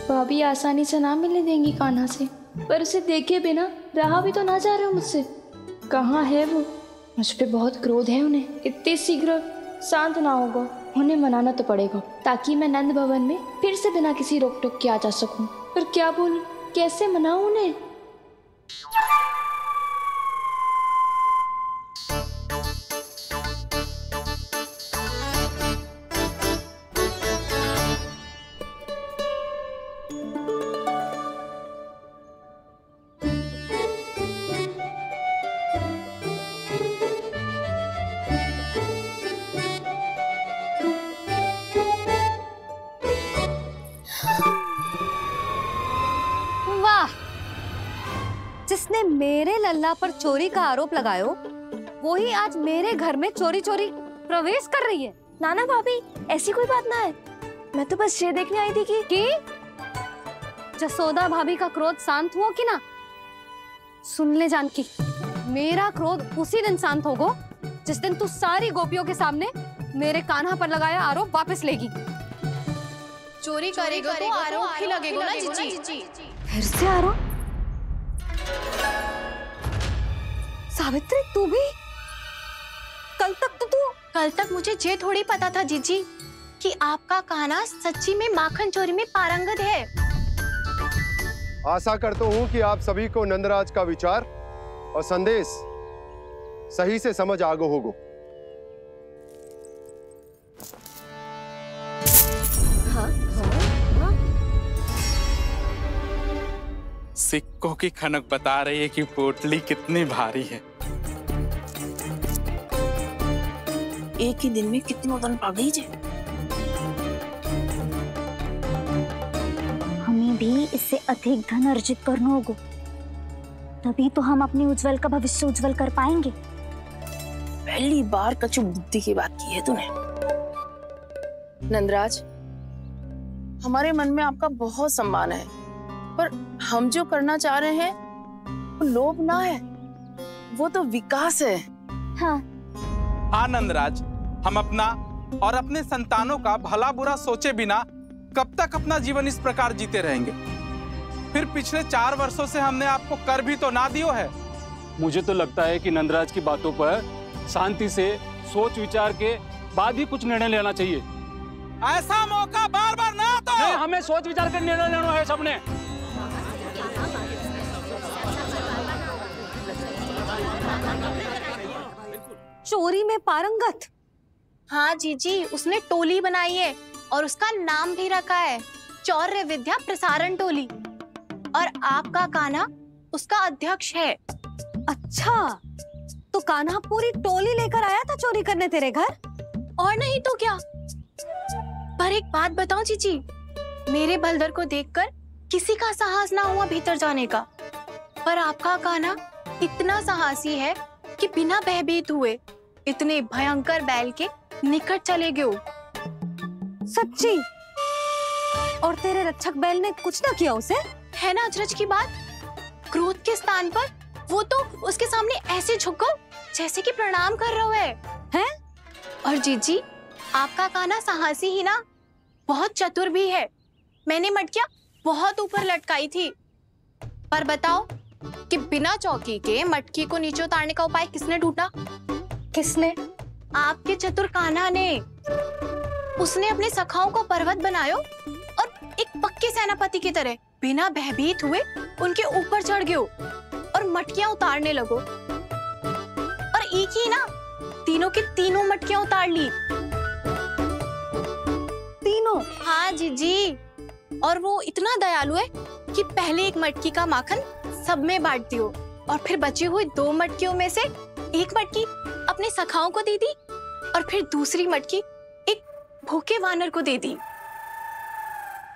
भाभी आसानी से ना मिलने देंगी कान्हा से, पर उसे देखे बिना रहा भी तो ना जा रहा मुझसे। कहाँ है वो? मुझ पे बहुत क्रोध है उन्हें। इतने शीघ्र शांत ना होगा, उन्हें मनाना तो पड़ेगा ताकि मैं नंद भवन में फिर से बिना किसी रोक टोक के आ जा सकूं। पर क्या बोलूं, कैसे मनाऊं उन्हें? जिसने मेरे लल्ला पर चोरी का आरोप लगायो, वो ही आज मेरे घर में चोरी चोरी प्रवेश कर रही है। नाना भाभी, ऐसी कोई बात ना है, मैं तो बस ये देखने आई थी कि जसोदा भाभी का क्रोध शांत हुआ कि ना? सुन ले जानकी, मेरा क्रोध उसी दिन शांत होगा जिस दिन तू सारी गोपियों के सामने मेरे कान्हा पर लगाया आरोप वापस लेगी। चोरी करेगा तो आरोप ही लगेगा ना जीजी। फिर से आरोप? सावित्री, तू भी? कल तक मुझे ये थोड़ी पता था जीजी कि आपका कान्हा सच्ची में माखन चोरी में पारंगत है। आशा करता हूँ कि आप सभी को नंदराज का विचार और संदेश सही से समझ आ गो होगो। हाँ? सिक्कों की खनक बता रही है कि पोटली कितनी भारी है। एक ही दिन में कितनों धन पा गई जे। हमें भी इससे अधिक धन अर्जित करना होगा, तभी तो हम अपने उज्जवल का भविष्य उज्जवल कर पाएंगे। पहली बार कछु बुद्धि की बात की है तूने। नंदराज, हमारे मन में आपका बहुत सम्मान है, पर हम जो करना चाह रहे हैं वो लोभ ना है, वो तो विकास है। हाँ नंदराज, हम अपना और अपने संतानों का भला बुरा सोचे बिना कब तक अपना जीवन इस प्रकार जीते रहेंगे? फिर पिछले 4 वर्षों से हमने आपको कर भी तो ना दियो है। मुझे तो लगता है कि नंदराज की बातों पर शांति से सोच विचार के बाद ही कुछ निर्णय लेना चाहिए। ऐसा मौका बार बार ना तो नहीं, हमें सोच विचार कर निर्णय लेना है सबने। चोरी में पारंगत? हाँ जीजी, उसने टोली बनाई है और उसका नाम भी रखा है चौर्य विद्या प्रसारण टोली, और आपका कान्हा उसका अध्यक्ष है। अच्छा, तो कान्हा पूरी टोली लेकर आया था चोरी करने तेरे घर? और नहीं तो क्या। पर एक बात बताऊं जीजी, मेरे बलदर को देखकर किसी का साहस ना हुआ भीतर जाने का, पर आपका कान्हा इतना साहसी है कि बिना भयभीत हुए इतने भयंकर बैल के निकट चले गए। सच्ची? और तेरे रक्षक बैल ने कुछ ना किया उसे? है ना अचरज की बात। क्रोध के स्थान पर वो तो उसके सामने ऐसे झुको जैसे कि प्रणाम कर रहा है? और जीजी, आपका कान्हा साहसी ही ना, बहुत चतुर भी है। मैंने मटकियां बहुत ऊपर लटकाई थी, पर बताओ कि बिना चौकी के मटकी को नीचे उतारने का उपाय किसने ढूंढा? किसने? आपके चतुर कान्हा ने। उसने अपने सखाओं को पर्वत बनायो और एक पक्के सेनापति की तरह बिना भयभीत हुए उनके ऊपर चढ़ गयो और मटकियां उतारने लगो, और एक ही ना, तीनों की तीनों मटकियां उतार ली। तीनों? हाँ जीजी, और वो इतना दयालु है कि पहले एक मटकी का माखन सब में बांट दियो, और फिर बची हुई 2 मटकियों में से एक मटकी अपने सखाओं को दे दी, और फिर दूसरी मटकी एक भूखे वानर को दे दी।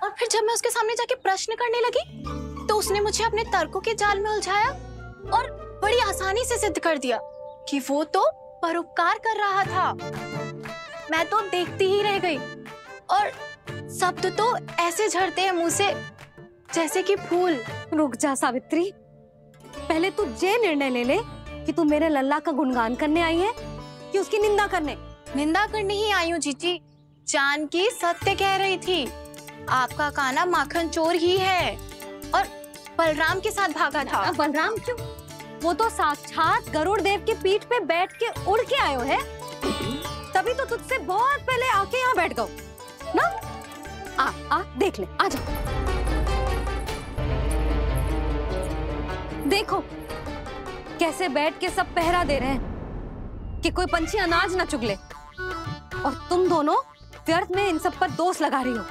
और फिर जब मैं उसके सामने जाके प्रश्न करने लगी तो उसने मुझे अपने तर्कों के जाल में उलझाया और बड़ी आसानी से सिद्ध कर दिया कि वो तो परोपकार कर रहा था। मैं तो देखती ही रह गई, और शब्द तो ऐसे झड़ते हैं मुंह से जैसे कि फूल। रुक जा सावित्री, पहले तू ये निर्णय ले ले कि तू मेरे लल्ला का गुणगान करने आई है कि उसकी निंदा करने? निंदा करने ही आई हूँ जीजी। जानकी सत्य कह रही थी, आपका कान्हा माखन चोर ही है और बलराम के साथ भागा था। बलराम क्यों? वो तो साक्षात गरुड़ देव की पीठ पे बैठ के उड़ के आयो है, तभी तो तुझसे बहुत पहले आके यहाँ बैठ गओ ना। आ देख ले, आ जा। देखो कैसे बैठ के सब पहरा दे रहे हैं कि कोई पंछी अनाज ना चुगले, और तुम दोनों व्यर्थ में इन सब पर दोष लगा रही हो।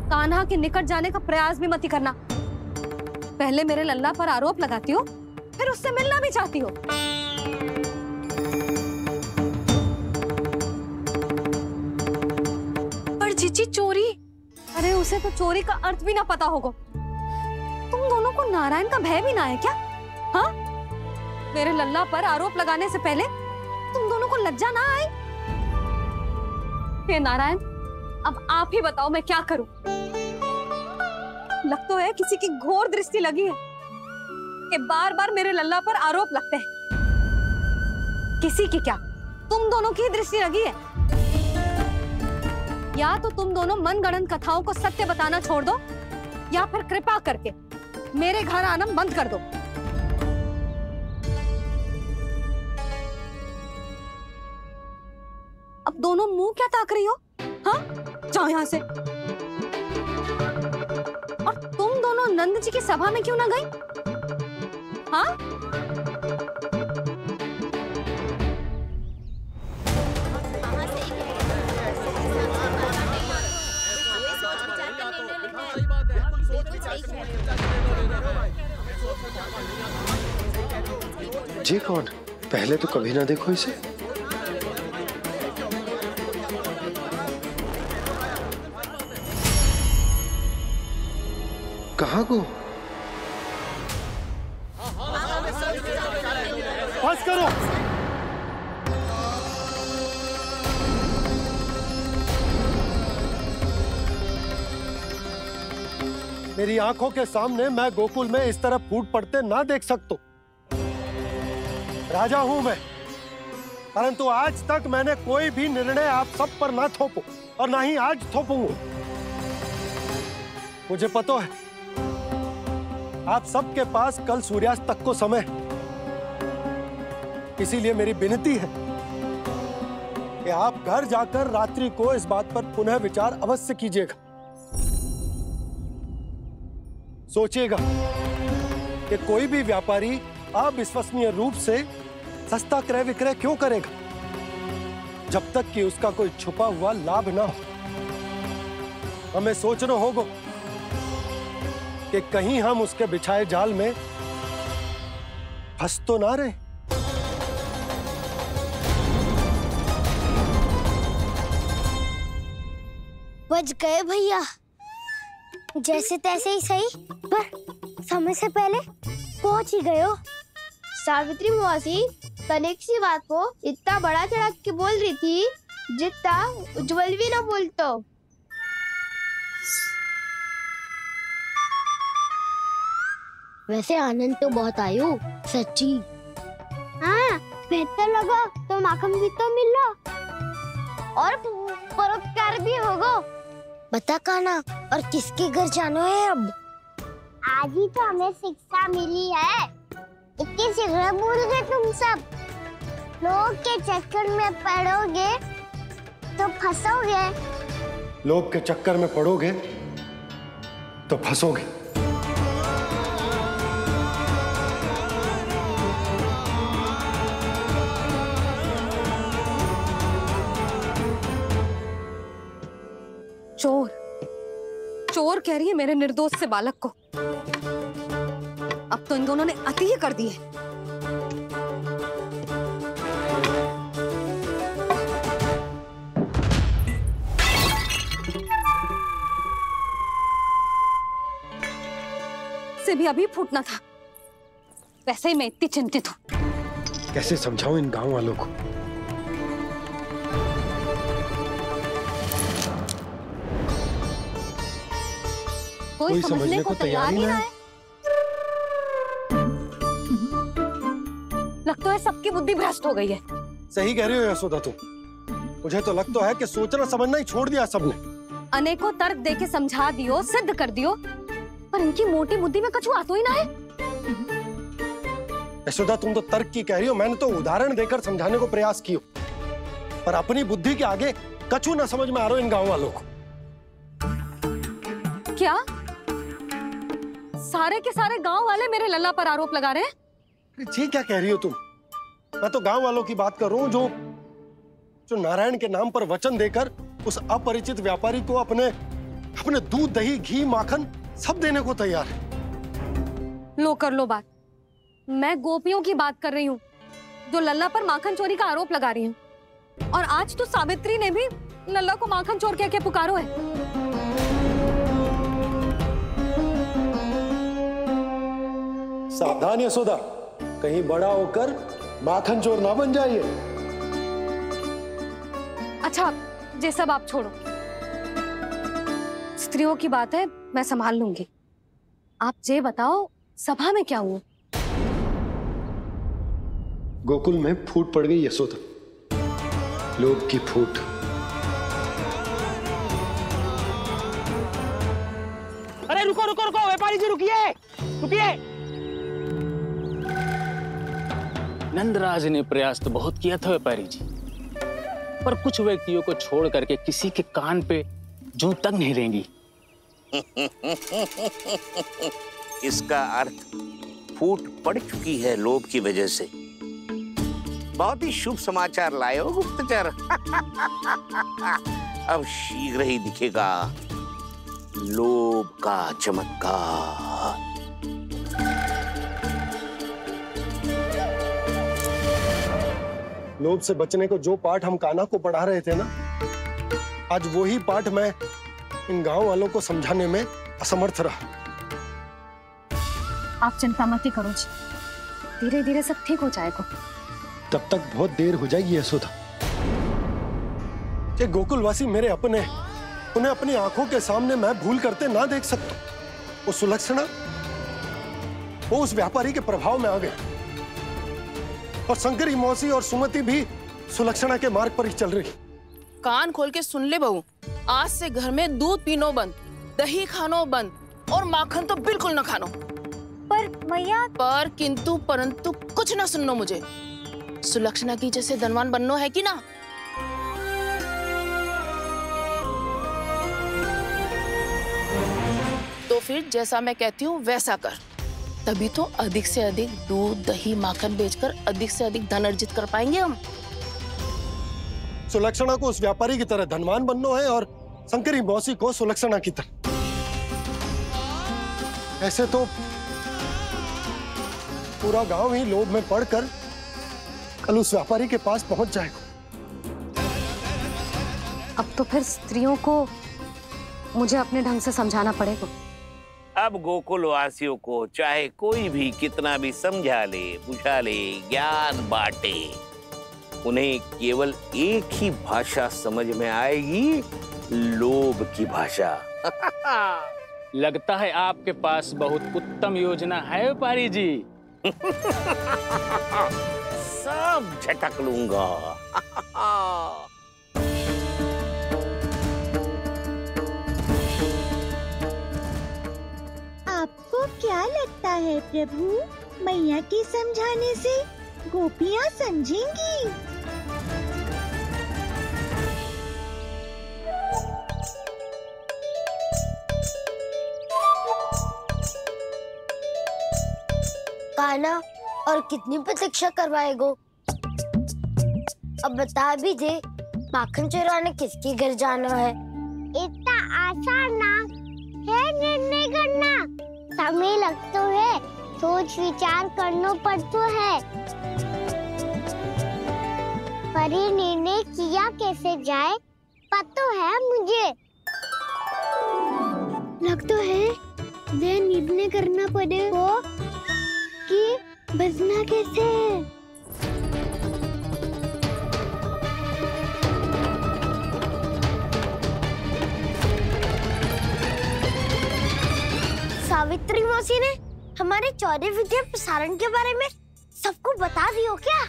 कान्हा के निकट जाने का प्रयास भी मत ही करना। पहले मेरे लल्ला पर आरोप लगाती हो, फिर उससे मिलना भी चाहती हो। पर जीजी चोरी? अरे उसे तो चोरी का अर्थ भी ना पता होगा। तुम दोनों को नारायण का भय भी ना है क्या? हाँ, मेरे लल्ला पर आरोप लगाने से पहले तुम दोनों को लज्जा ना आए? हे नारायण, अब आप ही बताओ मैं क्या करूं। लग तो है किसी की घोर दृष्टि लगी है कि बार बार मेरे लल्ला पर आरोप लगते हैं। किसी की क्या, तुम दोनों की दृष्टि लगी है। या तो तुम दोनों मनगढ़ंत कथाओं को सत्य बताना छोड़ दो, या फिर कृपा करके मेरे घर आना बंद कर दो। अब दोनों मुंह क्या ताक रही हो? हाँ, जाओ यहां से। और तुम दोनों नंद जी की सभा में क्यों ना गई? हाँ? जी कौन? पहले तो कभी ना देखो इसे। कहाँ को? बस करो। मेरी आंखों के सामने मैं गोकुल में इस तरह फूट पड़ते ना देख सकता। राजा हूं मैं, परंतु आज तक मैंने कोई भी निर्णय आप सब पर ना थोपो और ना ही आज थोपूंगा। मुझे पता है आप सबके पास कल सूर्यास्त तक को समय है, इसीलिए मेरी विनती है कि आप घर जाकर रात्रि को इस बात पर पुनः विचार अवश्य कीजिएगा। सोचिएगा कि कोई भी व्यापारी अविश्वसनीय रूप से सस्ता क्रय विक्रय क्यों करेगा, जब तक कि उसका कोई छुपा हुआ लाभ ना हो। हमें सोचना होगा कि कहीं हम उसके बिछाए जाल में फंस तो ना रहे। बच गए भैया, जैसे तैसे ही सही, पर समय से पहले पहुंच ही गए हो। सावित्री मौसी तनिक सी बात को इतना बड़ा चढ़ा के बोल रही थी जितना उज्जवल भी ना बोलतो। वैसे आनंद तो बहुत आयो, सच्ची। हाँ, बेहतर लगा तो माखन भी तो मिला और परोपकार भी होगा। बता कान्हा, और किसके घर जाना है अब? आज ही तो हमें शिक्षा मिली है, इतनी शीघ्र भूल गए तुम सब। लोग के चक्कर में पड़ोगे तो फंसोगे। लोग के चक्कर में पड़ोगे तो फंसोगे। चोर, चोर कह रही है मेरे निर्दोष से बालक को। अब तो इन दोनों ने अति ही कर दी है। से भी अभी फूटना था। वैसे ही मैं इतनी चिंतित हूं। कैसे समझाऊं इन गांव वालों को? कोई समझने को तैयार ही ना है। लगता है सबकी बुद्धि भ्रष्ट हो गई है। सही कह रही हो यशोदा तुम। मुझे तो लगता है कि सोचना समझना ही छोड़ दिया सबने। अनेकों तर्क देके समझा दियो, सिद्ध कर दियो, पर इनकी मोटी बुद्धि में कछु आतो ही ना है। यशोदा तुम तो तर्क की कह रही हो, मैंने तो उदाहरण देकर समझाने को प्रयास किया, पर अपनी बुद्धि के आगे कछु ना समझ में आ रहा इन गांव वालों को। क्या सारे के सारे गांव वाले मेरे लल्ला पर आरोप लगा रहे हैं? जी क्या कह रही हो तुम? मैं तो गांव वालों की बात कर रहा हूँ जो नारायण के नाम पर वचन देकर उस अपरिचित व्यापारी को अपने दूध, दही, घी, माखन सब देने को तैयार है। लो कर लो बात। मैं गोपियों की बात कर रही हूँ जो लल्ला पर माखन चोरी का आरोप लगा रही हूँ। और आज तो सावित्री ने भी लल्ला को माखन चोर कह के पुकारो है। सावधान यशोदा, कहीं बड़ा होकर माखन चोर ना बन जाइए। अच्छा, ये सब आप छोड़ो, स्त्रियों की बात है, मैं संभाल लूंगी। आप ये बताओ सभा में क्या हुआ? गोकुल में फूट पड़ गई यशोदा, लोभ की फूट। अरे रुको रुको रुको, व्यापारी जी रुकिए रुकिए। नंदराज ने प्रयास तो बहुत किया था व्यापारी जी, पर कुछ व्यक्तियों को छोड़ करके किसी के कान पे जूं तक नहीं रेंगी। इसका अर्थ फूट पड़ चुकी है लोभ की वजह से। बहुत ही शुभ समाचार लाए हो गुप्तचर। अब शीघ्र ही दिखेगा लोभ का चमत्कार। लोभ से बचने को जो पाठ हम कान्हा को पढ़ा रहे थे ना, आज वही पाठ मैं इन गांव वालों को समझाने में असमर्थ रहा। आप चिंता मत करो जी, धीरे धीरे सब ठीक हो जाएगा। तब तक बहुत देर हो जाएगी यशोदा। ये गोकुलवासी मेरे अपने, उन्हें अपनी आंखों के सामने मैं भूल करते ना देख सकता। वो सुलक्षणा, वो उस व्यापारी के प्रभाव में आ गए, और शंकरी मौसी और सुमति भी सुलक्षणा के मार्ग पर ही चल रही। कान खोल के सुन ले बहू, आज से घर में दूध पीनो बंद, दही खानो बंद, और माखन तो बिल्कुल न खानो। पर मैया, पर किंतु परंतु कुछ ना सुननो मुझे। सुलक्षणा की जैसे धनवान बननो है कि ना? तो फिर जैसा मैं कहती हूँ वैसा कर, तभी तो अधिक से अधिक दूध, दही, माखन बेचकर अधिक से अधिक धन अर्जित कर पाएंगे हम। सुलक्षणा को उस व्यापारी की तरह धनवान बनना है और शंकरी मौसी को सुलक्षणा की तरह। ऐसे तो पूरा गांव ही लोभ में पड़कर कल उस व्यापारी के पास पहुंच जाएगा। अब तो फिर स्त्रियों को मुझे अपने ढंग से समझाना पड़ेगा। अब गोकुल वासियों को चाहे कोई भी कितना भी समझा ले, बुझा ले, ज्ञान बांटे, उन्हें केवल एक ही भाषा समझ में आएगी, लोभ की भाषा। लगता है आपके पास बहुत उत्तम योजना है व्यापारी जी। सब झटक लूंगा। आपको क्या लगता है प्रभु, मैया के समझाने से गोपियाँ समझेंगी? कान्हा, और कितनी प्रतीक्षा करवाएगो? अब बता भी दे, माखन चुराने किसके घर जाना है? इतना आसान ना है निर्णय करना, समय लगता है, सोच विचार करना पड़ता है। पर ये निर्णय किया कैसे जाए पता है मुझे। लगता है ये निर्णय करना पड़ेगा कि बचना कैसे है। सावित्री मौसी ने हमारे चौर्य विद्या प्रसारण के बारे में सबको बता दियो क्या?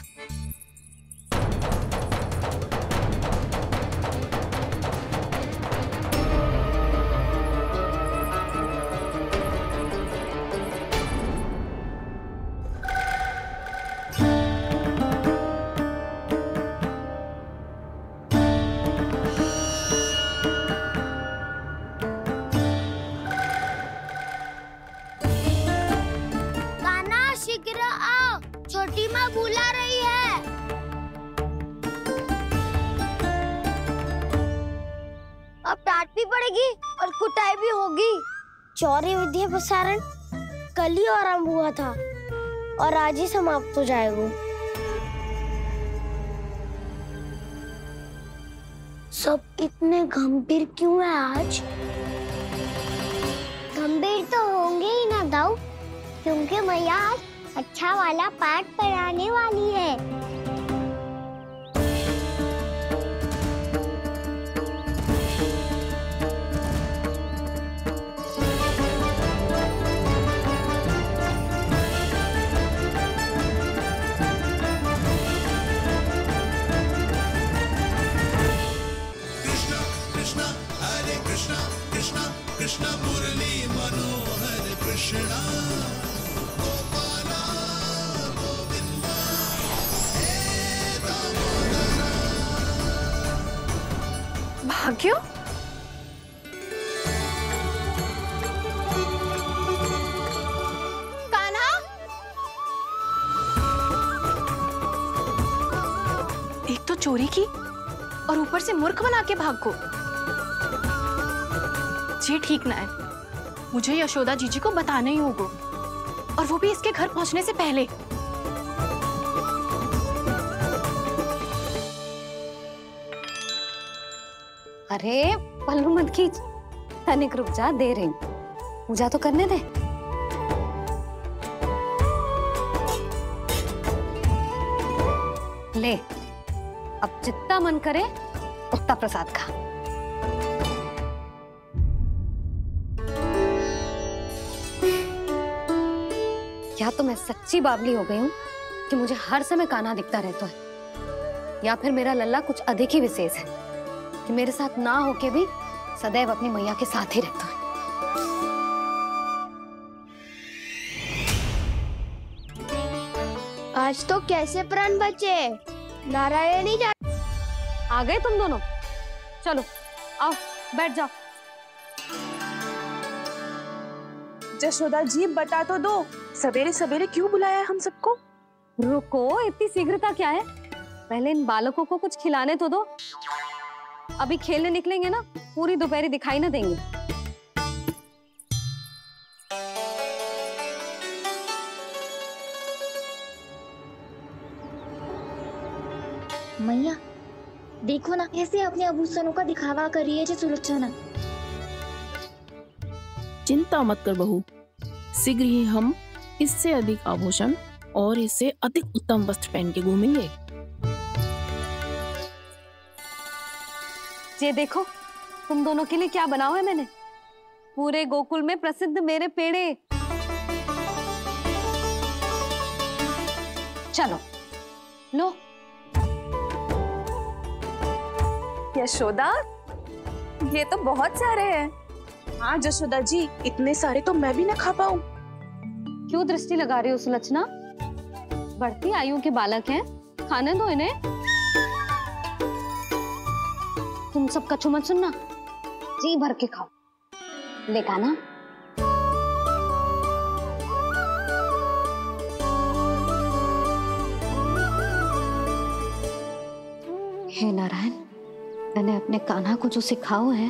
शीघ्र आओ, छोटी माँ बुला रही है। अब डांट भी पड़ेगी और कुटाई भी होगी। चौरी विद्या प्रसारण कल ही आरंभ हुआ था और आज ही समाप्त हो जाएगा। सब इतने गंभीर क्यों है आज? गंभीर तो होंगे ही ना दाऊ, क्योंकि मैया आज अच्छा वाला पाठ पढ़ाने वाली है। कृष्णा कृष्णा हरे कृष्णा कृष्णा कृष्णा मुरली मनोहर कृष्णा भाग्यो, कान्हा, एक तो चोरी की और ऊपर से मूर्ख बना के भाग को। ये ठीक ना है। मुझे यशोदा जीजी को बताना ही होगा, और वो भी इसके घर पहुंचने से पहले। अरे पल्लू मत खींच, तनिक रुक जा, दे रही हूँ, पूजा तो करने दे। ले, अब जितना मन करे उतना प्रसाद खा। या तो मैं सच्ची बावली हो गई हूँ कि मुझे हर समय कान्हा दिखता रहता है, या फिर मेरा लल्ला कुछ अधिक ही विशेष है कि मेरे साथ ना होके भी सदैव अपनी मैया के साथ ही रहता है। आज तो कैसे प्राण बचे? नारायणी जा आ गए तुम दोनों, चलो आओ बैठ जाओ। जशोदा जी बता तो दो, सवेरे सवेरे क्यों बुलाया है हम सबको? रुको, इतनी शीघ्रता क्या है? पहले इन बालकों को कुछ खिलाने तो दो। अभी खेलने निकलेंगे ना, पूरी दोपहरी दिखाई ना देंगे। मैया देखो ना कैसे अपने आभूषणों का दिखावा कर रही है सुलोचना। चिंता मत कर बहू, शीघ्र ही हम इससे अधिक आभूषण और इससे अधिक उत्तम वस्त्र पहन के घूमेंगे। ये देखो तुम दोनों के लिए क्या बनाओ है मैंने। पूरे गोकुल में प्रसिद्ध मेरे पेड़े। चलो लो। यशोदा, ये तो बहुत सारे हैं। हाँ जशोदा जी, इतने सारे तो मैं भी ना खा पाऊं। क्यों दृष्टि लगा रही हो सुलक्षणा? बढ़ती आयु के बालक हैं, खाने दो इन्हें। तुम सब कछु मत सुनना, जी भर के खाओ। ले कान्हा। हे नारायण, मैंने अपने कान्हा को जो सिखाओ है,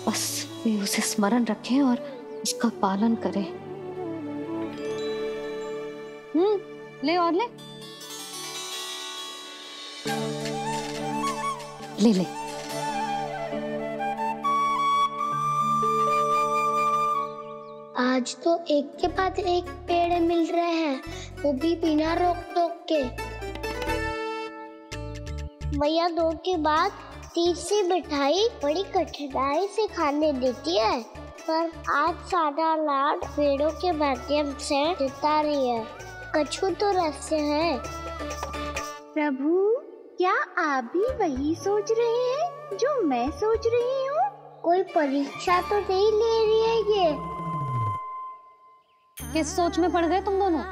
बस वे उसे स्मरण रखें और उसका पालन करें। ले और ले ले ले। आज तो एक के बाद एक पेड़ मिल रहे हैं, वो भी बिना रोक टोक के। मैया दो के बाद तीसरी मिठाई बड़ी कठिनाई से खाने देती है, पर आज सादा लाड पेड़ों के माध्यम से जिता रही है। कछु तो रहस्य है। प्रभु, क्या आप भी वही सोच रहे हैं जो मैं सोच रही हूँ? कोई परीक्षा तो नहीं ले रही है ये? किस सोच में पड़ गए तुम दोनों?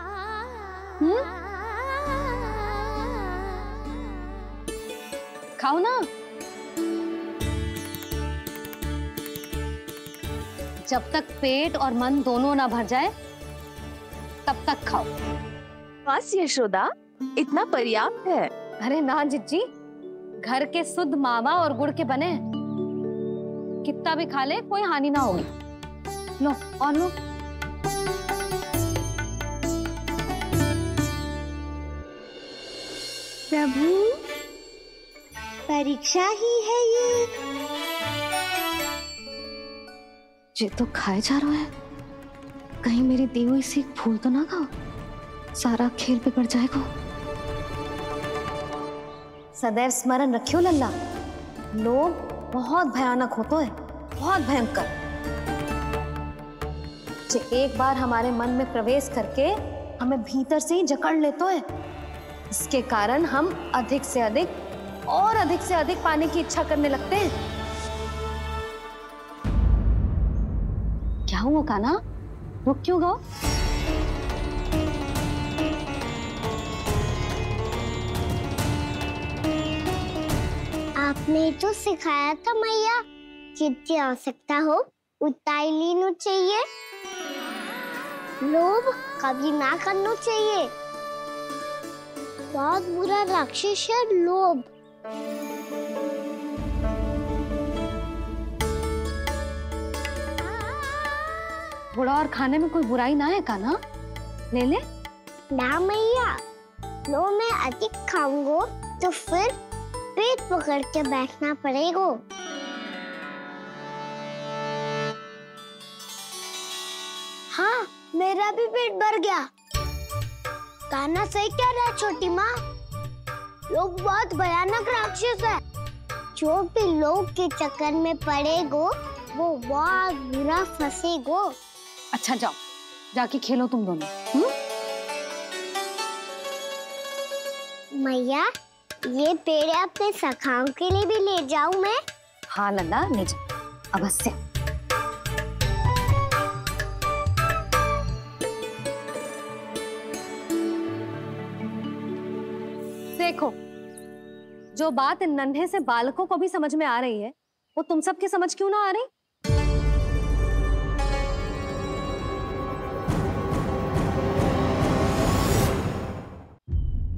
खाओ ना। जब तक पेट और मन दोनों ना भर जाए तब तक खाओ। बस यशोदा, इतना पर्याप्त है। अरे ना जिज्जी, घर के शुद्ध मावा और गुड़ के बने, कितना भी खा ले कोई हानि ना होगी। लो और लो। प्रभु, परीक्षा ही है ये तो खाए जा रहा है, कहीं मेरी दी हुई सीख भूल तो ना खाओ, सारा खेल बिगड़ जाएगा। सदैव स्मरण रखियो लल्ला, लोभ बहुत भयानक होता है, बहुत भयंकर। जो एक बार हमारे मन में प्रवेश करके हमें भीतर से ही जकड़ लेता है, इसके कारण हम अधिक से अधिक और अधिक से अधिक पाने की इच्छा करने लगते हैं। क्या हुआ कान्हा, रुक क्यों गए? आपने तो सिखाया था मैया, जितनी आवश्यकता हो उतना ही लेना चाहिए, लोभ कभी ना करना चाहिए। बहुत बुरा राक्षस है लोभ। थोड़ा और खाने में कोई बुराई ना है कान्हा, ले ले। ना मैया, लो मैं अधिक खाऊंगा तो फिर पेट पकड़ के बैठना पड़ेगा। हाँ, मेरा भी पेट भर गया। कान्हा सही कह रहा है छोटी माँ, लोग बहुत भयानक राक्षस है। जो भी लोग के चक्कर में पड़ेगो वो बहुत बुरा फंसेगो। अच्छा जाओ, जाके खेलो तुम दोनों। मैया, ये पेड़ अपने सखाओं के लिए भी ले जाऊं मैं? हाँ लल्ला, ले जाओ अवश्य। देखो, जो बात इन नन्हे से बालकों को भी समझ में आ रही है, वो तुम सबकी समझ क्यों ना आ रही?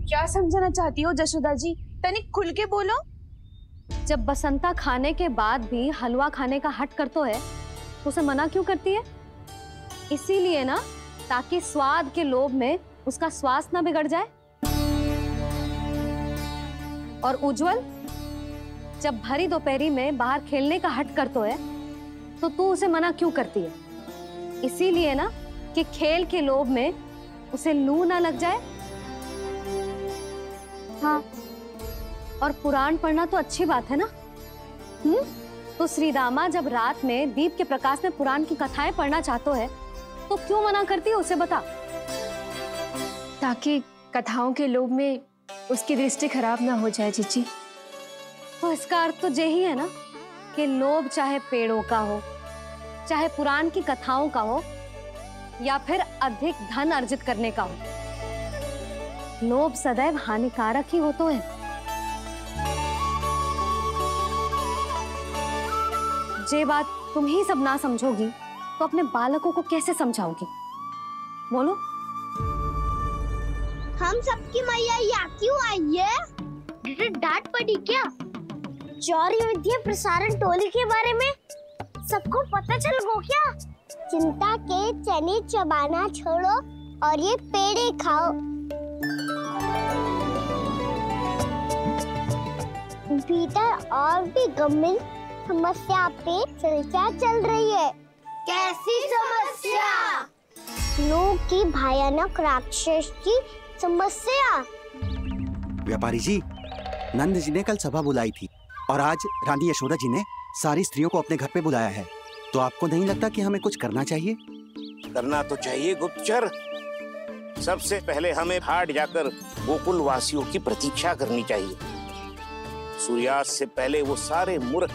क्या समझाना चाहती हो जशोदा जी? तनिक खुल के बोलो। जब बसंता खाने के बाद भी हलवा खाने का हट करतो है तो उसे मना क्यों करती है? इसीलिए ना, ताकि स्वाद के लोभ में उसका स्वास्थ्य ना बिगड़ जाए। और उज्जवल, जब भरी दोपहरी में बाहर खेलने का हट करतो है तो तू उसे मना क्यों करती है? इसीलिए ना कि खेल के लोभ में उसे लू ना लग जाए। हाँ, और पुराण पढ़ना तो अच्छी बात है ना। तो श्रीदामा जब रात में दीप के प्रकाश में पुराण की कथाएं पढ़ना चाहते है तो क्यों मना करती है उसे? बता। ताकि कथाओं के लोभ में उसकी दृष्टि खराब ना हो जाए जीजी। तो इसका अर्थ तो यही है ना कि लोभ चाहे पेड़ों का हो, चाहे पुराण की कथाओं का हो, या फिर अधिक धन अर्जित करने का हो, लोभ सदैव हानिकारक ही होता है। जे बात तुम ही सब ना समझोगी तो अपने बालकों को कैसे समझाओगी? बोलो। हम सबकी मैया यहाँ क्यों आई है? डांट पड़ी क्या? चौरी विद्या प्रसारण टोली के बारे में सबको पता चल गो क्या? चिंता के चने चबाना छोड़ो और ये पेड़े खाओ। भीतर और भी गंभीर समस्या पे चर्चा चल रही है। कैसी समस्या? लोग की भयानक राक्षस की समस्या। व्यापारी जी, नंद जी ने कल सभा बुलाई थी और आज रानी यशोदा जी ने सारी स्त्रियों को अपने घर पे बुलाया है। तो आपको नहीं लगता कि हमें कुछ करना चाहिए? करना तो चाहिए गुप्तचर। सबसे पहले हमें घाट जाकर गोकुल वासियों की प्रतीक्षा करनी चाहिए। सूर्यास्त से पहले वो सारे मूर्ख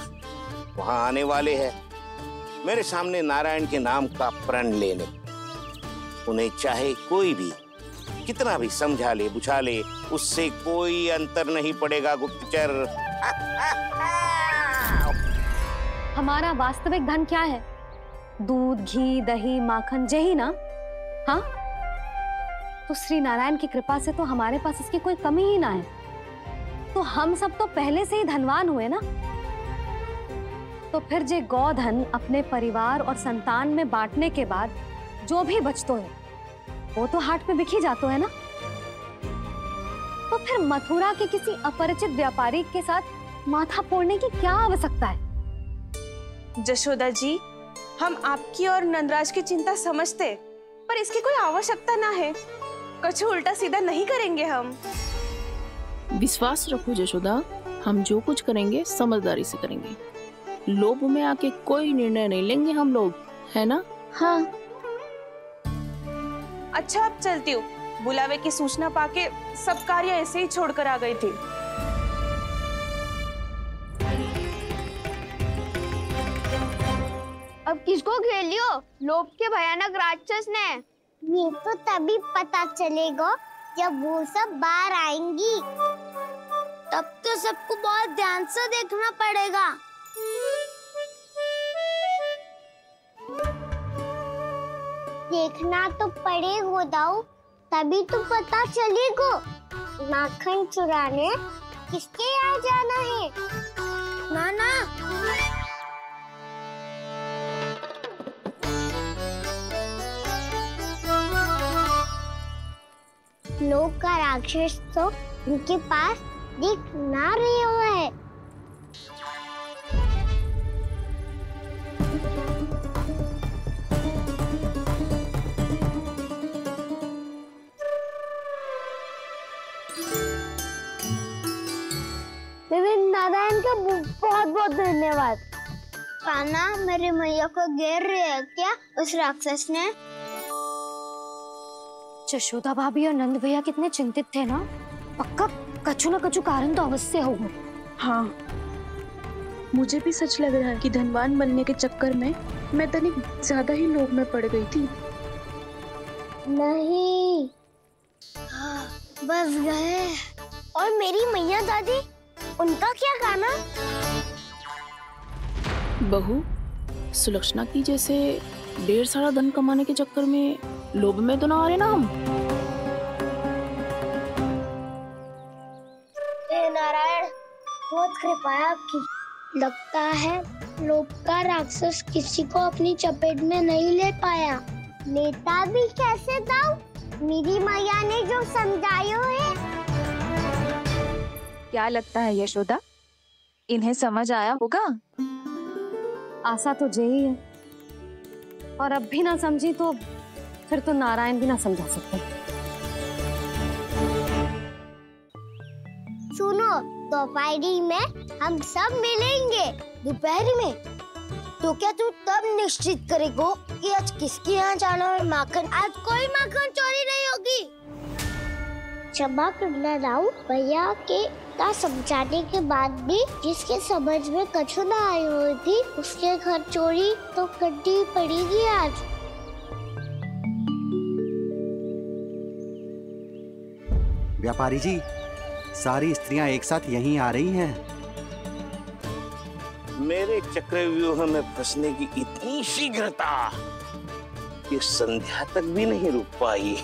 वहां आने वाले हैं, मेरे सामने नारायण के नाम का प्रण लेने। उन्हें चाहे कोई भी कितना भी समझा ले बुझा ले, उससे कोई अंतर नहीं पड़ेगा गुप्तचर। हमारा वास्तविक धन क्या है? दूध, घी, दही, माखन, यही ना? हाँ, तो श्री नारायण की कृपा से तो हमारे पास इसकी कोई कमी ही ना है। तो हम सब तो पहले से ही धनवान हुए ना। तो फिर जे गोधन अपने परिवार और संतान में बांटने के बाद जो भी बचतो है वो तो हाट पे बिखी जातो है ना। तो फिर मथुरा के किसी अपरिचित व्यापारी के साथ माथा फोड़ने की क्या आवश्यकता है? जशोदा जी, हम आपकी और नंदराज की चिंता समझते, पर इसकी कोई आवश्यकता ना है। कुछ उल्टा सीधा नहीं करेंगे हम। विश्वास रखो जशोदा, हम जो कुछ करेंगे समझदारी से करेंगे। लोभ में आके कोई निर्णय नहीं लेंगे हम लोग, है ना? हाँ। अच्छा, अब चलती हूँ। बुलावे की सूचना पाके सब कार्य ऐसे ही छोड़कर आ गई थी। अब किसको घेर लियो? लोभ के भयानक राक्षस ने। ये तो तभी पता चलेगा जब वो सब बाहर आएंगी। तब तो सबको बहुत ध्यान से देखना पड़ेगा। देखना तो पड़ेगा दाऊ, तभी तो पता चलेगा माखन चुराने किसके यहाँ जाना है। नाना, लोग का राक्षस तो उनके पास दिख ना रहे हुआ है। नारायण का बहुत बहुत धन्यवाद। कान्हा, मेरी मैया को घेर रहे है क्या उस राक्षस ने? जशोदा भाभी और नंद भैया कितने चिंतित थे ना। पक्का कछु न कछु कारण तो अवश्य होगा। हाँ, मुझे भी सच लग रहा है कि धनवान बनने के चक्कर में मैं तनिक ज्यादा ही लोभ में पड़ गई थी। नहीं, बस गए। और मेरी मैया दादी, उनका क्या गाना? बहू, सुलक्षणा की जैसे ढेर सारा धन कमाने के चक्कर में लोभ में तो ना आ रहे ना हम। हे नारायण, बहुत कृपा है आपकी। लगता है लोभ का राक्षस किसी को अपनी चपेट में नहीं ले पाया। लेता भी कैसे दाऊ? मेरी मैया ने जो समझायो है। क्या लगता है यशोदा, इन्हें समझ आया होगा? आशा तो यही है, और अब भी ना समझी तो फिर तो नारायण भी ना समझा सकते। सुनो, दोपहरी में हम सब मिलेंगे। दोपहरी में? तो क्या तू तब निश्चित करेगा कि आज किसके यहाँ जाना है माखन? आज कोई माखन चोरी नहीं होगी। क्षमा करना दाऊ, भैया के का समझाने के बाद भी जिसके समझ में कछु ना आई हुई थी उसके घर चोरी तो करनी पड़ेगी आज। व्यापारी जी, सारी स्त्रियां एक साथ यहीं आ रही हैं। मेरे चक्रव्यूह में फंसने की इतनी शीघ्रता कि संध्या तक भी नहीं रुक पाई।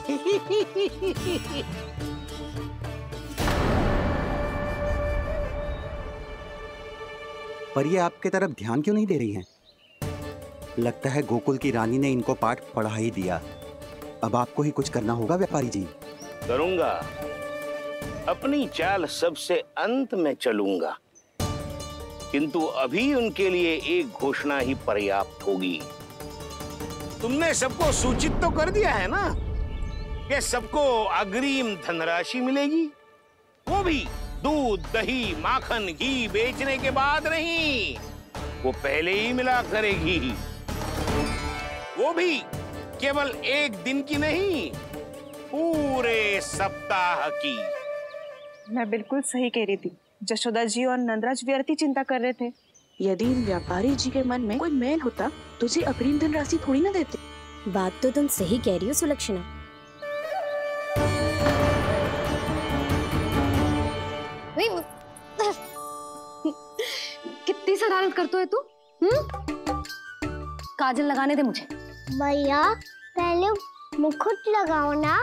पर ये आपके तरफ ध्यान क्यों नहीं दे रही हैं? लगता है गोकुल की रानी ने इनको पाठ पढ़ा ही दिया। अब आपको ही कुछ करना होगा व्यापारी जी। करूंगा, अपनी चाल सबसे अंत में चलूंगा, किंतु अभी उनके लिए एक घोषणा ही पर्याप्त होगी। तुमने सबको सूचित तो कर दिया है ना कि सबको अग्रिम धनराशि मिलेगी, वो भी दूध, दही, माखन, घी बेचने के बाद नहीं, वो पहले ही मिला करेगी। वो भी केवल एक दिन की नहीं, पूरे सप्ताह की। मैं बिल्कुल सही कह रही थी। जशोदा जी और नंदराज व्यर्थ ही चिंता कर रहे थे। यदि इन व्यापारी जी के मन में कोई मैल होता तो जी अग्रिम धन राशि थोड़ी ना देते। बात तो तुम सही कह रही हो सुलक्षणा। कितनी शरारत करते है तू? काजल लगाने दे मुझे। भैया पहले मुकुट लगाओ ना।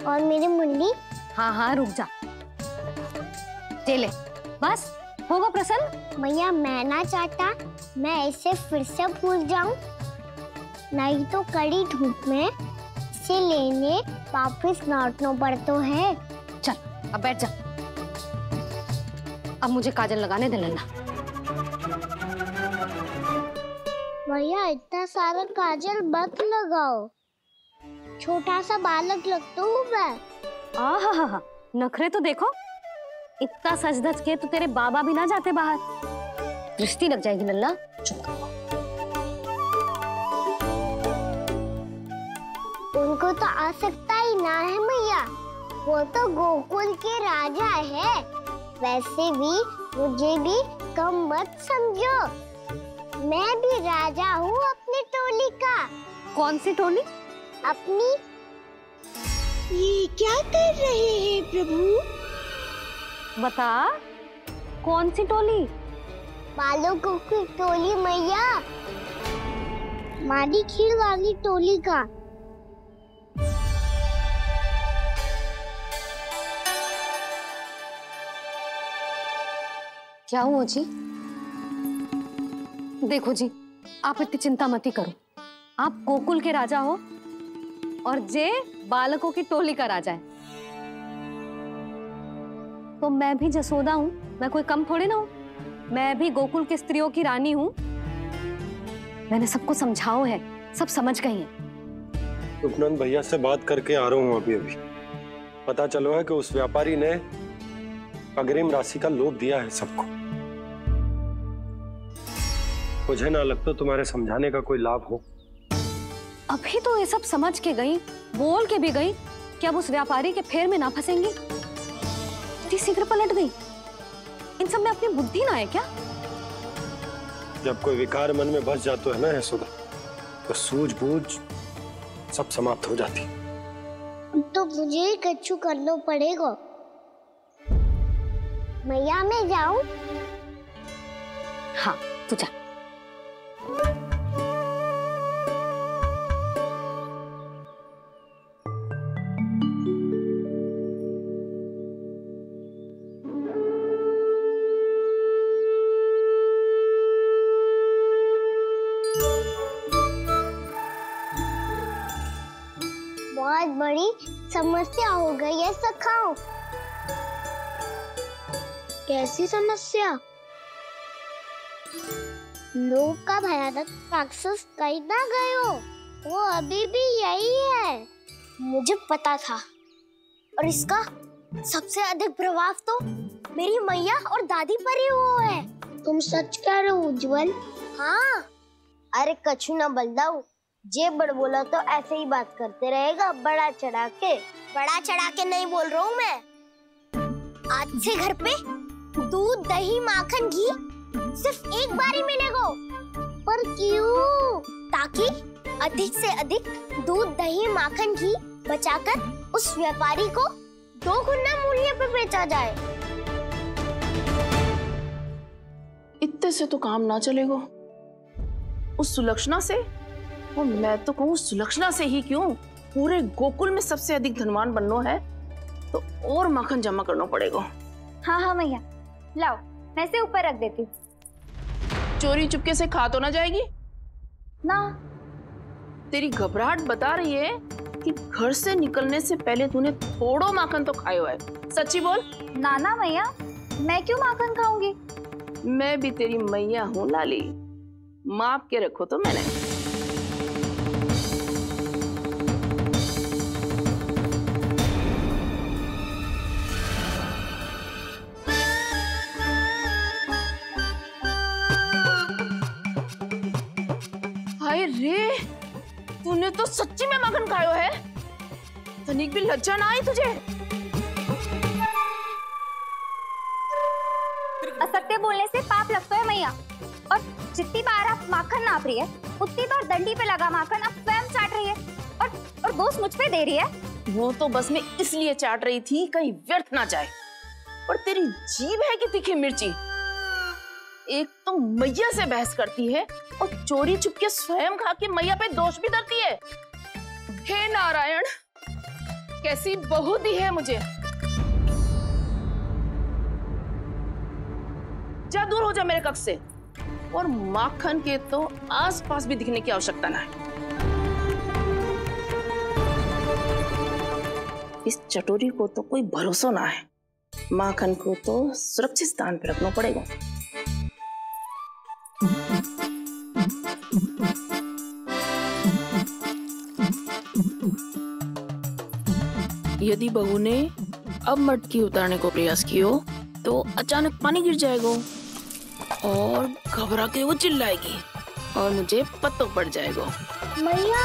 और मेरी मुंडी। हाँ हाँ रुक जा। चले बस होगा प्रसन्न। भैया मैं ना चाहता मैं इसे फिर से भूल जाऊं, नहीं तो कड़ी धूप में इसे लेने वापस लौटना पड़ता है। चल अब बैठ जा। अब मुझे काजल लगाने दे लल्ला। भैया इतना सारा काजल मत लगाओ, छोटा सा बालक लगता हूँ मैं। आहा नखरे तो देखो। इतना सज धज के तो तेरे बाबा भी ना जाते बाहर, दृष्टि लग जाएगी लल्ला। उनको तो आ सकता ही ना है मैया, वो तो गोकुल के राजा है। वैसे भी मुझे भी कम मत समझो, मैं भी राजा हूँ अपनी टोली का। कौन सी टोली? अपनी। ये क्या कर रहे हैं प्रभु? बता कौन सी टोली? बालकों की टोली मैया, मारी खीर वाली टोली का। क्या हुआ जी? देखो जी आप इतनी चिंता मत करो। आप गोकुल के राजा हो और जे बालकों की टोली का राजा है, तो मैं भी जसोदा हूँ, मैं कोई कम थोड़ी ना हूँ। मैं भी गोकुल की स्त्रियों की रानी हूँ। मैंने सबको समझाओ है, सब समझ गई हैं। उपनंद भैया से बात करके आ रहा हूँ अभी। पता चलो है कि उस व्यापारी ने अग्रिम राशि का लोभ दिया है सबको। मुझे ना लगता तुम्हारे समझाने का कोई लाभ हो। अभी तो ये सब समझ के गई, बोल के भी गई कि अब उस व्यापारी के फेर में ना फंसेंगी। इतनी शीघ्र पलट गई। इन सब में अपनी बुद्धि ना है क्या? जब कोई विकार मन में बस जाता है ना यशोदा, तो सूझबूझ सब समाप्त हो जाती। तो मुझे ही कच्चू करना पड़ेगा। मैया मैं जाऊं? हाँ तू जा। बहुत बड़ी समस्या हो गई है सखाओ। कैसी समस्या? लोभ का भयानक राक्षस कहीं ना गयो, वो अभी भी यही है। मुझे पता था, और इसका सबसे अधिक प्रभाव तो मेरी मैया और दादी पर ही हुआ है। तुम सच कह रहे हो उज्जवल? हाँ। अरे कछु ना बलदाऊ, जे बड़ बोला तो ऐसे ही बात करते रहेगा बड़ा चढ़ा के। बड़ा चढ़ा के नहीं बोल रहा हूँ मैं। आज से घर पे दूध दही माखन घी सिर्फ एक बार ही मिलेगा। पर क्यों? ताकि अधिक से अधिक दूध दही माखन घी बचाकर उस व्यापारी को 2 गुना मूल्य पे बेचा जाए। इतने से तो काम ना चलेगा। उस सुलक्षणा से, और मैं तो कहूँ सुलक्षणा से ही क्यों, पूरे गोकुल में सबसे अधिक धनवान बनना है तो और माखन जमा करना पड़ेगा। हाँ हाँ मैया, लाओ मैं इसे ऊपर रख देती हूँ। चोरी चुपके से खा तो ना जाएगी ना? तेरी घबराहट बता रही है कि घर से निकलने से पहले तूने थोड़ो माखन तो खाया है। सच्ची बोल। ना ना मैया, मैं क्यों माखन खाऊंगी? मैं भी तेरी मैया हूँ लाली, माप के रखो तो मैंने। तूने तो सच्ची में माखन खायो है? तनिक भी लज्जा ना आई तुझे? असत्य बोलने से पाप लगता है मैया। और जितनी बार आप माखन नाप रही है उतनी बार डंडी पे लगा माखन आप स्वयं चाट रही है और दोष मुझ पे दे रही है। वो तो बस मैं इसलिए चाट रही थी कहीं व्यर्थ ना जाए। और तेरी जीभ है कि तीखी मिर्ची। एक तो मैया से बहस करती है और चोरी चुपके स्वयं खा के मैया पे दोष भी धरती है। हे नारायण, कैसी बहू दी है मुझे। जा दूर हो जा मेरे कक्ष से। और माखन के तो आसपास भी दिखने की आवश्यकता ना है। इस चटोरी को तो कोई भरोसा ना है। माखन को तो सुरक्षित स्थान पर रखना पड़ेगा। यदि बहू ने अब मटकी उतारने को प्रयास किया तो अचानक पानी गिर जाएगा और घबरा के वो चिल्लाएगी और मुझे पता पड़ जाएगा। मैया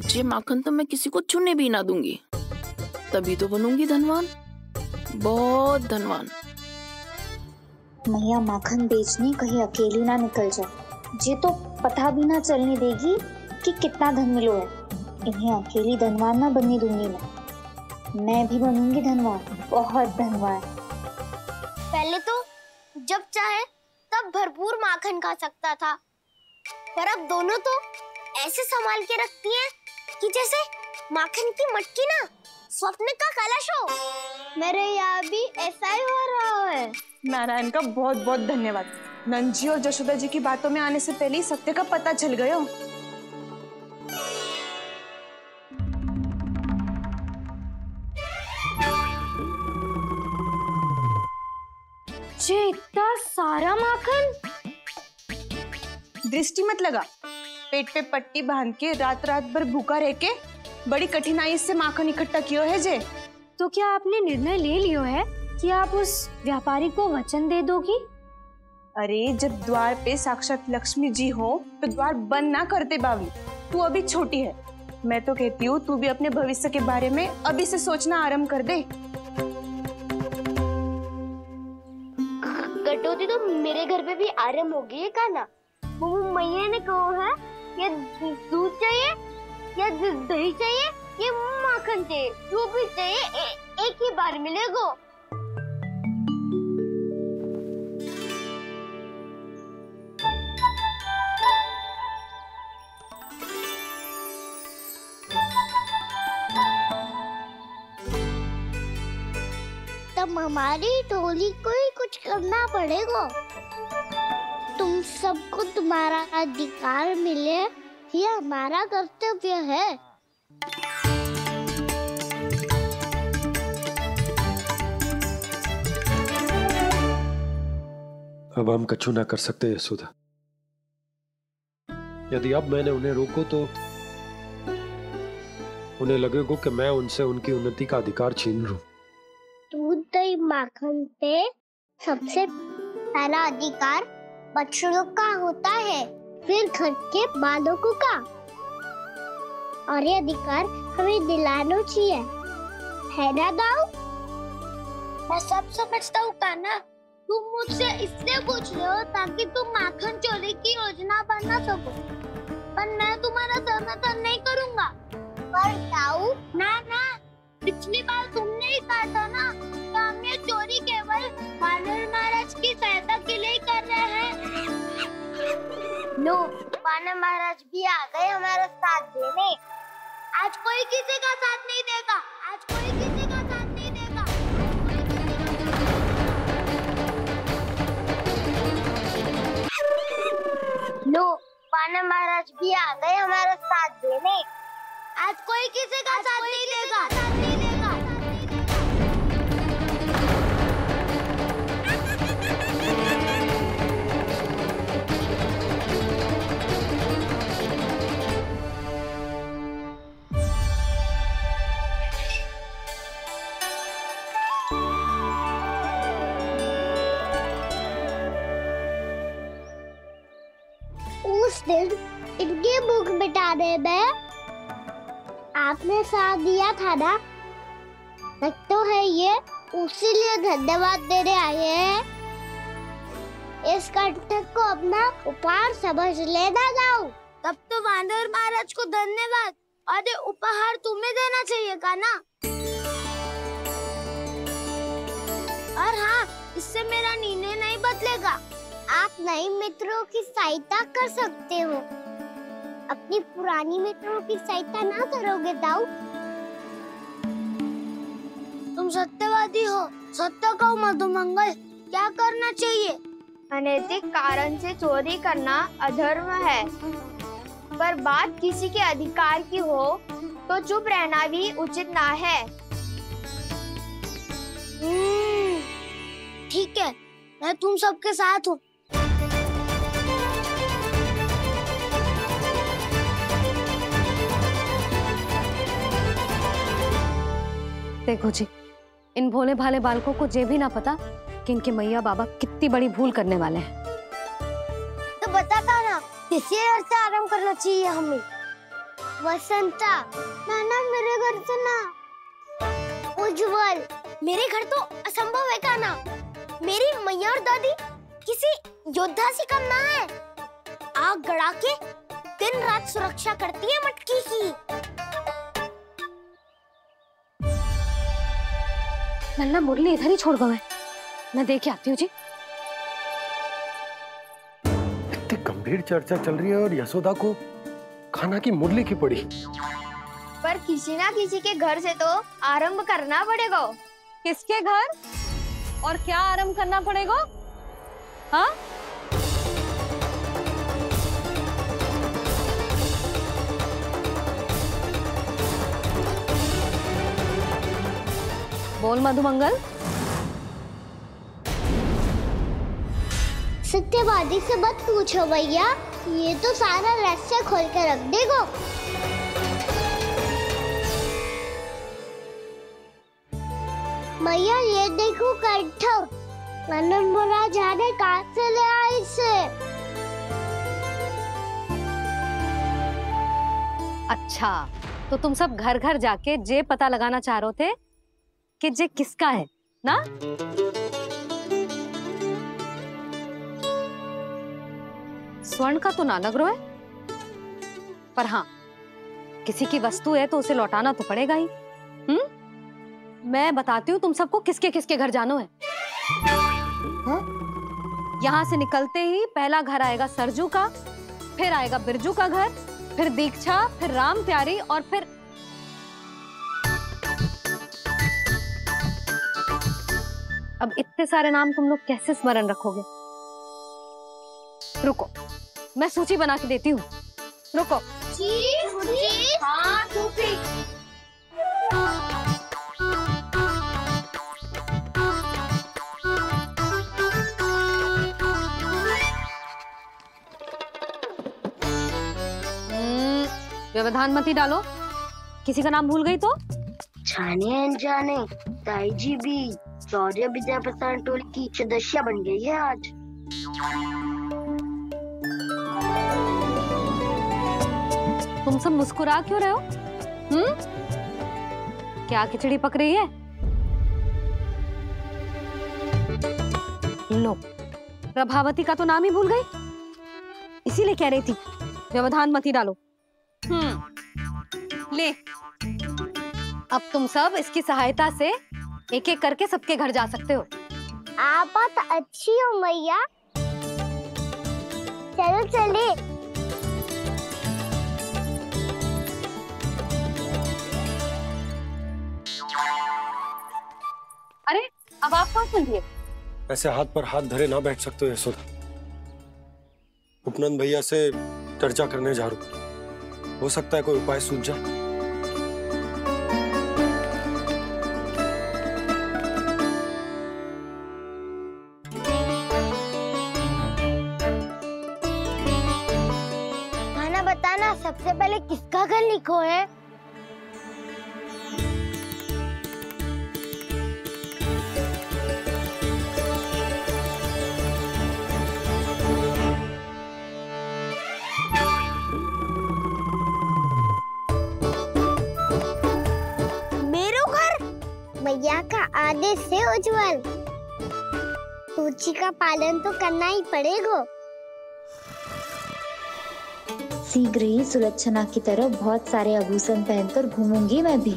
ये माखन तो मैं किसी को छूने भी ना दूंगी, तभी तो बनूंगी धनवान, बहुत धनवान। मैया माखन बेचने कहीं अकेली ना निकल जाए। ये तो पता भी ना चलने देगी कि कितना धन मिलो है। इन्हें अकेली धनवान ना बनने दूंगी मैं भी बनूंगी धनवान, बहुत धनवान। पहले तो जब चाहे तब भरपूर माखन खा सकता था, पर अब दोनों तो ऐसे संभाल के रखती हैं कि जैसे माखन की मटकी ना स्वप्न का कलश हो। मेरे यहाँ भी ऐसा ही हो रहा है। नारायण का बहुत बहुत धन्यवाद। नंजी और जशोदा जी की बातों में आने से पहले ही सत्य का पता चल गया। ये इतना सारा माखन। दृष्टि मत लगा। पेट पे पट्टी बांध के रात रात भर भूखा रह के बड़ी कठिनाई से माखन इकट्ठा किया है जे। तो क्या आपने निर्णय ले लियो है कि आप उस व्यापारी को वचन दे दोगी? अरे जब द्वार पे साक्षात लक्ष्मी जी हो तो द्वार बंद ना करते बावली। तू अभी छोटी है। मैं तो कहती हूँ तू भी अपने भविष्य के बारे में अभी से सोचना आरंभ कर दे। कटौती तो मेरे घर पे भी आरंभ हो गई है का ना। वो मैया ने कहा है ये दूध चाहिए या दही चाहिए ये माखन चाहिए, जो भी चाहिए एक ही बार मिलेगा। तब हमारी टोली को ही कुछ करना पड़ेगा। तुम सबको तुम्हारा अधिकार मिले, ये हमारा कर्तव्य है। अब हम कछु ना कर सकते यशोदा। यदि अब मैंने उन्हें रोको तो उन्हें लगेगा कि मैं उनसे उनकी उन्नति का अधिकार छीन लूं। दूध दही माखन पे सबसे पहला अधिकार बच्चों का होता है, फिर घर के बालकों का। और ये अधिकार हमें दिलाना चाहिए, है ना दाऊ? मैं सब समझता हूँ कान्हा। तुम मुझसे इसलिए पूछ रहे हो ताकि तुम माखन चोरी की योजना बना सको, पर मैं तुम्हारा समर्थन नहीं करूँगा। पर दाऊ ना, पिछली बार तुमने ही कहा था ना कि हम ये चोरी केवल वानर महाराज की सहायता के लिए कर रहे हैं। लो, वानर महाराज भी आ गए हमारा साथ देने। आज कोई किसी का साथ नहीं देगा, आज कोई किसी का साथ नहीं देगा। लो, वानर महाराज भी आ गए हमारा साथ देने। आज कोई किसी का साथ नहीं देगा। उस दिन इनकी भूख मिटाने में आपने साथ दिया था ना, तो है ये उसी लिए धन्यवाद देने आए हैं। इस कंटक को अपना उपहार समझ लेना जाओ। तब तो वानर महाराज को धन्यवाद और ये उपहार तुम्हें देना चाहिए का ना। और हाँ, इससे मेरा निर्णय नहीं बदलेगा। आप नए मित्रों की सहायता कर सकते हो, अपनी पुरानी मित्रों की सहायता ना करोगे दाऊ। तुम सत्यवादी हो, सत्य कहो मधुमंगल, क्या करना चाहिए? अनैतिक कारण से चोरी करना अधर्म है, पर बात किसी के अधिकार की हो तो चुप रहना भी उचित ना है। ठीक है, मैं तुम सबके साथ हूँ। देखो जी, इन भोले भाले बालकों को ये भी ना पता कि इनके मैया बाबा कितनी बड़ी भूल करने वाले हैं। तो बताता ना, किसी घर से आराम करना चाहिए हमें। वसंता, नाना मेरे घर से ना। उज्जवल, मेरे घर तो असंभव है का ना। मेरी मैया और दादी किसी योद्धा से कम ना है। आग गड़ा के दिन रात सुरक्षा करती है मटकी की। लल्ला मुरली इधर ही छोड़ गए, मैं देख के आती हूँ जी। इतनी गंभीर चर्चा चल रही है और यशोदा को खाना की मुरली की पड़ी। पर किसी ना किसी के घर से तो आरंभ करना पड़ेगा। किसके घर और क्या आरंभ करना पड़ेगा? हाँ, बोल मधुमंगल। सत्यवादी से मत पूछो भैया, ये तो सारा रहस्य खोल के रख देगा। भैया ये देखो कंठ, नंदन महाराज जाने कहाँ से ले आए इसे। अच्छा, तो तुम सब घर घर जाके जे पता लगाना चाह रहे थे कि जे किसका है ना? स्वर्ण का तो ना लग रहा है, पर हाँ, किसी की वस्तु है तो उसे लौटाना तो पड़ेगा ही। मैं बताती हूँ तुम सबको किसके किसके घर जाना है। यहाँ से निकलते ही पहला घर आएगा सरजू का, फिर आएगा बिरजू का घर, फिर दीक्षा, फिर राम प्यारी और फिर अब इतने सारे नाम तुम लोग कैसे स्मरण रखोगे? रुको, मैं सूची बना के देती हूँ। रुको। हाँ, व्यवधान मत ही डालो, किसी का नाम भूल गई तो? जाने अनजाने ताई जी भी शौर्य विद्या प्रसारण टोली की सदस्य बन गई है आज। तुम सब मुस्कुरा क्यों रहे हो? क्या खिचड़ी पक रही है? लो, प्रभावती का तो नाम ही भूल गई, इसीलिए कह रही थी व्यवधान मत ही डालो। ले, अब तुम सब इसकी सहायता से एक एक करके सबके घर जा सकते हो। आप बात अच्छी हो मैया, चलो चले। अरे अब आप कहाँ चल दिए? ऐसे हाथ पर हाथ धरे ना बैठ सकते हो यशोदा। उपनंद भैया से चर्चा करने जा रहा हूं, हो सकता है कोई उपाय सूझ जाए। खाना बताना, सबसे पहले किसका घर लिखो है? आदेश से उज्जवल। सूची का पालन तो करना ही पड़ेगा। शीघ्र ही सुलक्षणा की तरह बहुत सारे आभूषण पहनकर घूमूंगी मैं भी।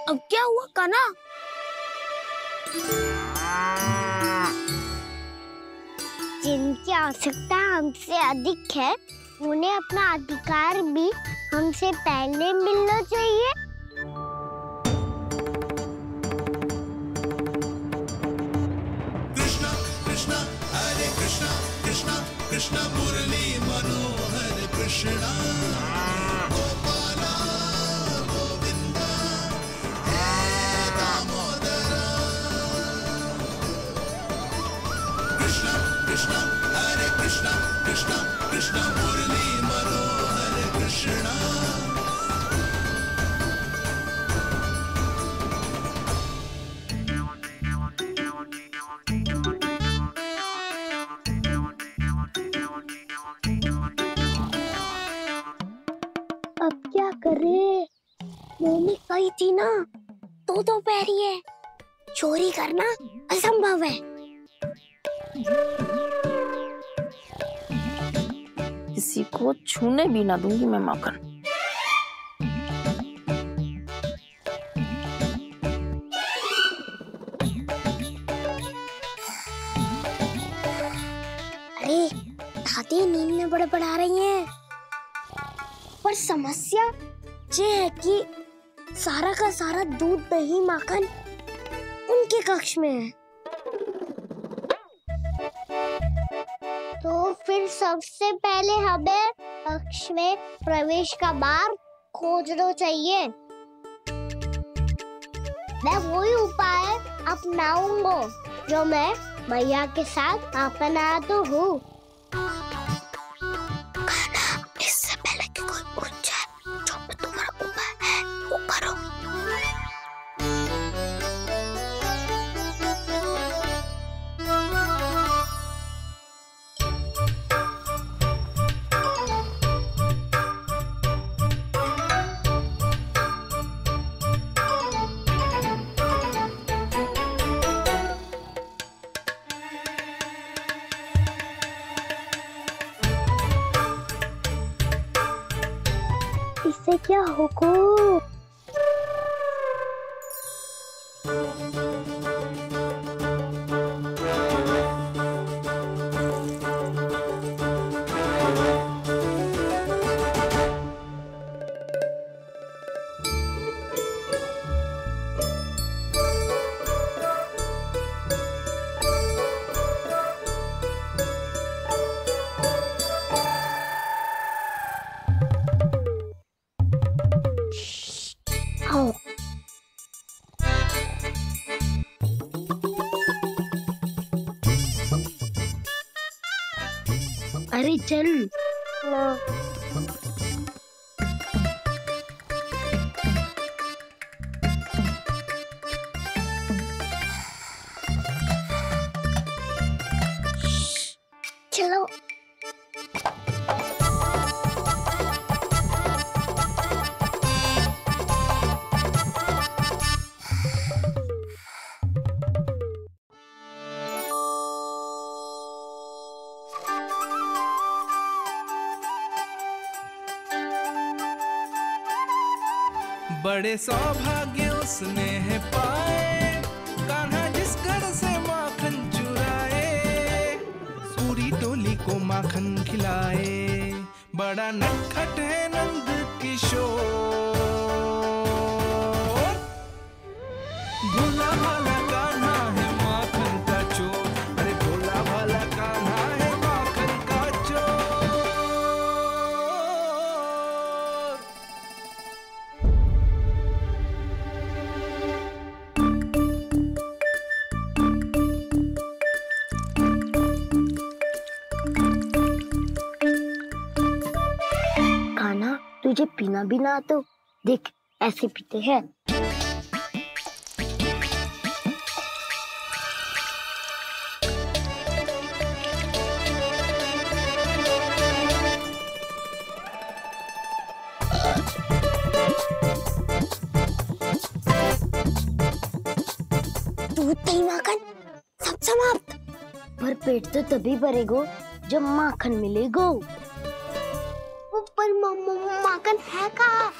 अब क्या हुआ काना? जिनकी आवश्यकता हमसे अधिक है उन्हें अपना अधिकार भी हमसे पहले मिलना चाहिए। कृष्णा कृष्णा हरे कृष्णा कृष्णा कृष्णा मुरली मनोहर कृष्णा गोपाला गोविंदा हे दामोदरा। कृष्णा कृष्णा हरे कृष्णा कृष्णा कृष्णा मुरली मनोहर कृष्णा। अब क्या करे? मैंने कही थी ना, दो पैरी है, चोरी करना असंभव है। किसी को छूने भी ना दूंगी मैं माखन। अरे दादी नींद में बड़बड़ा रही हैं। पर समस्या ये है कि सारा का सारा दूध दही माखन उनके कक्ष में है। तो फिर सबसे पहले हमें कक्ष में प्रवेश का मार्ग खोजना चाहिए। मैं वही उपाय अपनाऊंगा जो मैं मैया के साथ अपना तो हूँ। इससे पहले कि कोई पूछ जाए, जो भी तुम्हारा उपाय है वो करो। इससे क्या होगा? अरे चल। चलो। बड़े सौभाग्य उसने है पाए, कान्हा जिस घर से माखन चुराए, पूरी टोली को माखन खिलाए। बड़ा नटखट है नंद किशोर, भोला भाला कान्हा है माखन का चोर। अरे भोला भाला कान्हा है माखन का चोर। तुझे पीना भी ना तो देख ऐसे पीते हैं। नहीं माखन, सब समाप्त। पर पेट तो तभी भरेगो जब माखन मिलेगो। पर माखन है कहाँ?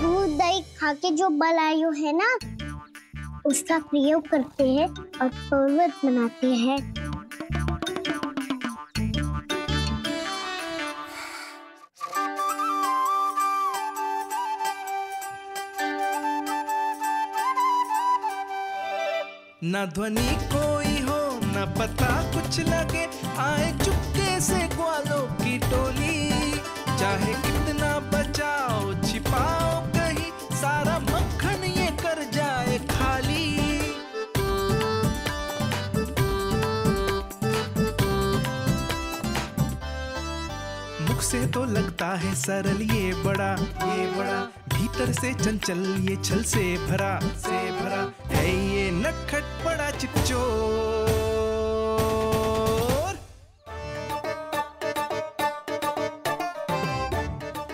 दूध दही खा के जो बलायु है ना, उसका प्रयोग करते हैं और पर्वत बनाते हैं। न ध्वनि कोई हो न पता कुछ लगे, आए चुपके से ग्वालों की टोली। चाहे कितना बचाओ छिपाओ कहीं, सारा मक्खन ये कर जाए खाली। मुख से तो लगता है सरल ये बड़ा भीतर से चंचल ये छल से भरा है ये नटखट बड़ा चिकचोर।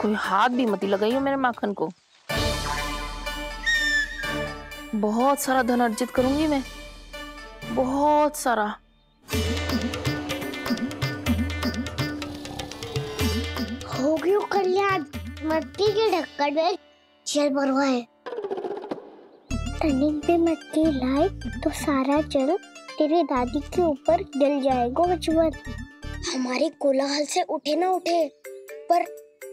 कोई हाथ भी मत लगाइयो मेरे माखन को। बहुत सारा धन अर्जित करूंगी मैं, बहुत सारा। हो गयो कल्याण, मटकी के ढक्कन में जल भरवा है। टर्निंग पे मटकी लाए तो सारा जल तेरी दादी के ऊपर गिर जाएगा बचवन। हमारे कोलाहल से उठे ना उठे, पर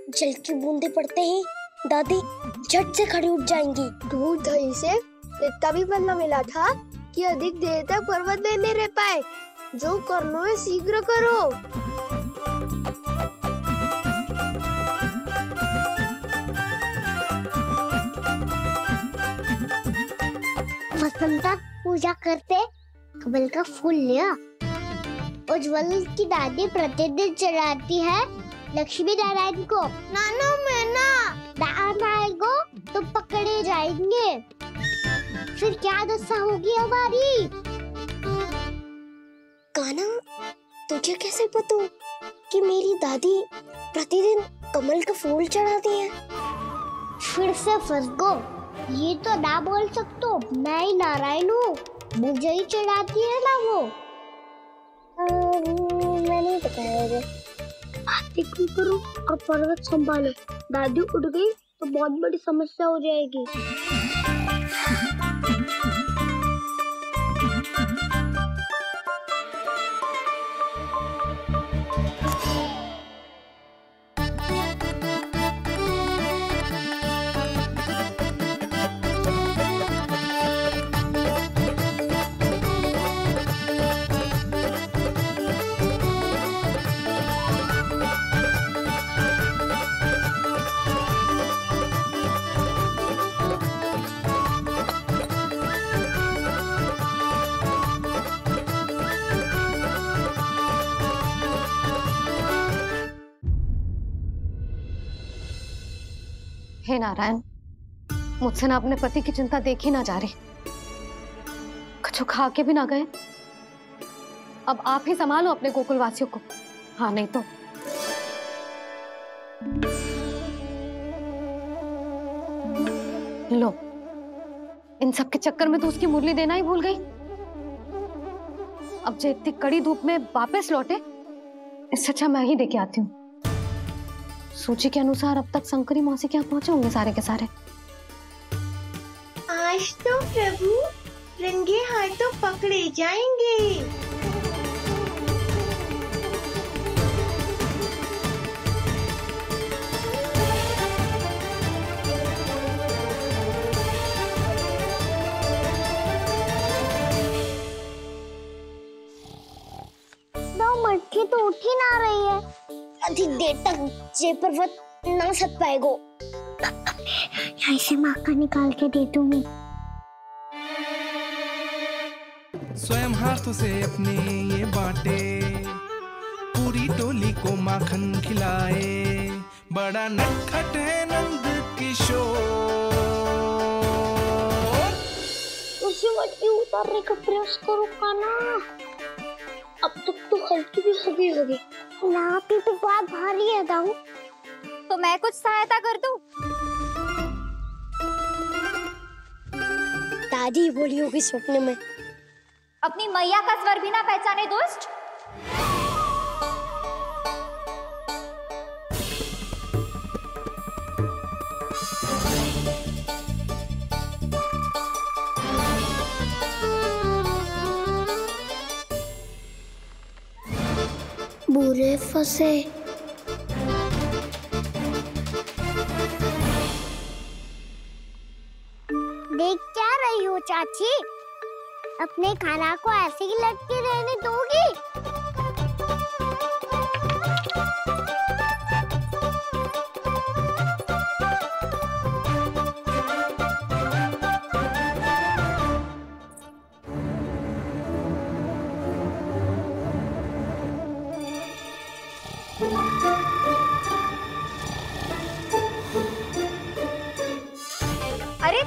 जल की बूंदे पड़ते ही दादी झट से खड़ी उठ जाएंगी। दूध दही से इतना भी बनना मिला था कि अधिक देर तक पर्वत में नहीं रह पाए। जो करना है शीघ्र करो। वसंता पूजा करते कमल का फूल लिया। उज्ज्वल की दादी प्रतिदिन चढ़ाती है लक्ष्मी नारायण को। नाना मैं ना आएगो तो पकड़े जाएंगे। फिर क्या दशा होगी हमारी? कान्हा, तुझे कैसे पता कि मेरी दादी प्रतिदिन कमल का फूल चढ़ाती है? फिर से फंस गो। ये तो ना बोल सकतो, मैं ही नारायण हूँ, मुझे ही चढ़ाती है ना वो। मैं नहीं बताया। बातें क्यों करो और पर्वत संभालो। दादी उठ गई तो बहुत बड़ी समस्या हो जाएगी। हे नारायण, मुझसे ना अपने पति की चिंता देखी ना जा रही। कुछ खा के भी ना गए। अब आप ही संभालो अपने गोकुल वासियों को। हाँ नहीं तो लो, इन सब के चक्कर में तो उसकी मुरली देना ही भूल गई। अब जो इतनी कड़ी धूप में वापस लौटे, इससे अच्छा मैं ही देके आती हूँ। सूची के अनुसार अब तक शंकरी मौसी के यहाँ पहुंचे होंगे सारे के सारे। आज तो प्रभु रंगे हाथों पकड़े जाएंगे। 9 मटकी तो उठ ही ना रही है। अधिक देर तक ये पर्वत ना सक पाएगो। यहाँ से माखन निकाल के दे दूंगी। स्वयं हाथों से अपने ये बांटे, पूरी टोली को माखन खिलाए। बड़ा नटखट है नंद किशोर। से मटकी उतारने का प्रयास करो काना। अब तक तो हल्की भी होगी। लाठी तो बहुत भारी है दाऊ। तो मैं कुछ सहायता कर दूं? दादी बोली होगी सपने में। अपनी मैया का स्वर भी ना पहचाने दुष्ट। बुरे फंसे। देख क्या रही हो चाची? अपने खाना को ऐसे ही लटके रहने दोगी? अरे